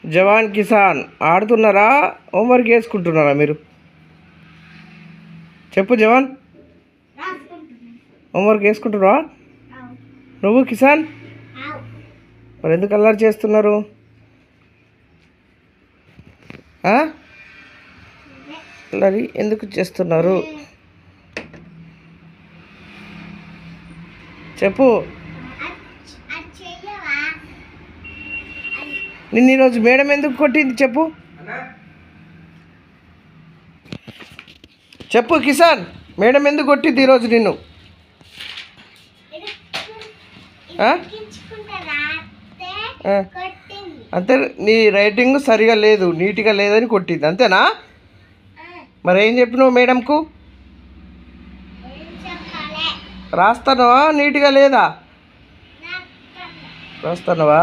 జవాన్ కిసాన్ ఆడుతున్నారా, హోంవర్క్ చేసుకుంటున్నారా మీరు? చెప్పు జవాన్, హోంవర్క్ చేసుకుంటున్నావా? నువ్వు కిసాన్ మరి ఎందుకు అల్లరి చేస్తున్నారు? అల్లరి ఎందుకు చేస్తున్నారు చెప్పు. నిన్ను ఈరోజు మేడం ఎందుకు కొట్టింది చెప్పు. చెప్పు కిసాన్, మేడం ఎందుకు కొట్టింది ఈరోజు నిన్ను? అంతే, నీ రైటింగ్ సరిగా లేదు, నీట్గా లేదని కొట్టింది అంతేనా? మరి ఏం చెప్పినావు మేడంకు? రాస్తానవా నీట్గా లేదా? రాస్తానవా?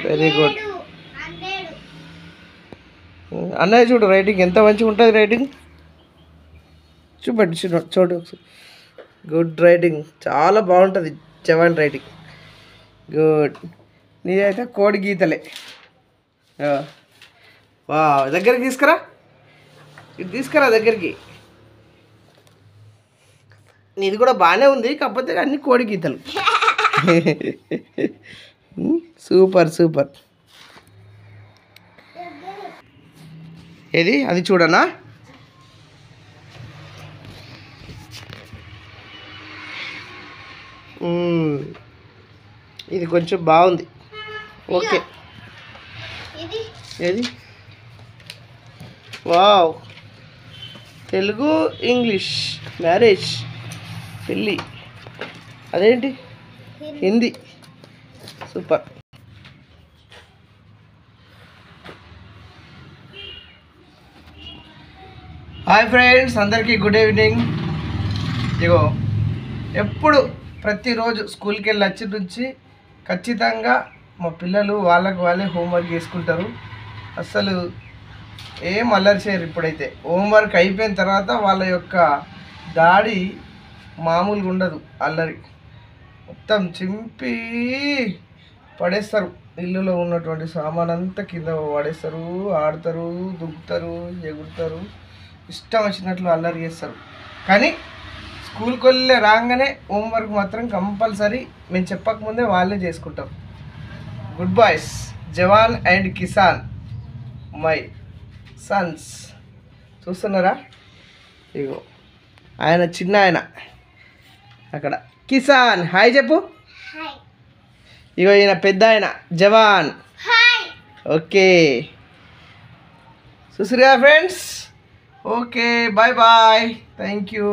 Very good. అన్నయ్య చూడు రైటింగ్ ఎంత మంచిగా ఉంటుంది. రైటింగ్ చూపండి, చూడు. గుడ్ రైటింగ్, చాలా బాగుంటుంది జవాన్ రైటింగ్. గుడ్. నీదైతే కోడి గీతలే. వా, దగ్గరికి తీసుకురా, ఇది తీసుకురా దగ్గరికి. నీది కూడా బాగానే ఉంది, కాకపోతే అన్ని కోడి గీతలు. Super super. ఏది అది చూడనా? ఇది కొంచెం బాగుంది. ఓకే. ఏది? వావ్, తెలుగు ఇంగ్లీష్ మ్యారేజ్ పెళ్ళి. అదేంటి హిందీ. సూపర్. హాయ్ ఫ్రెండ్స్, అందరికీ గుడ్ ఈవినింగ్. ఇగో ఎప్పుడు ప్రతిరోజు స్కూల్కి వెళ్ళి వచ్చి నుంచి ఖచ్చితంగా మా పిల్లలు వాళ్ళకి వాళ్ళే హోంవర్క్ చేసుకుంటారు. అస్సలు ఏం అల్లరి చేయరు. ఇప్పుడైతే హోంవర్క్ అయిపోయిన తర్వాత వాళ్ళ యొక్క దాడి మామూలుగా ఉండదు. అల్లరి మొత్తం చింపి పడేస్తారు. ఇల్లులో ఉన్నటువంటి సామాన్ అంతా కింద పడేస్తారు, ఆడతారు, దుక్కుతారు, ఎగురుతారు, ఇష్టం వచ్చినట్లు అల్లరి చేస్తారు. కానీ స్కూల్కి వెళ్ళే రాగానే హోంవర్క్ మాత్రం కంపల్సరీ మేము చెప్పకముందే వాళ్ళే చేసుకుంటాం. Good boys, Jawan and Kisan, my Sons. చూస్తున్నారా? ఇగో ఆయన చిన్న ఆయన అక్కడ కిసాన్, హాయ్ చెప్పు. ఇగో ఈయన పెద్ద ఆయన జవాన్. ఓకే, చూసారుగా friends. Okay, bye bye, thank you.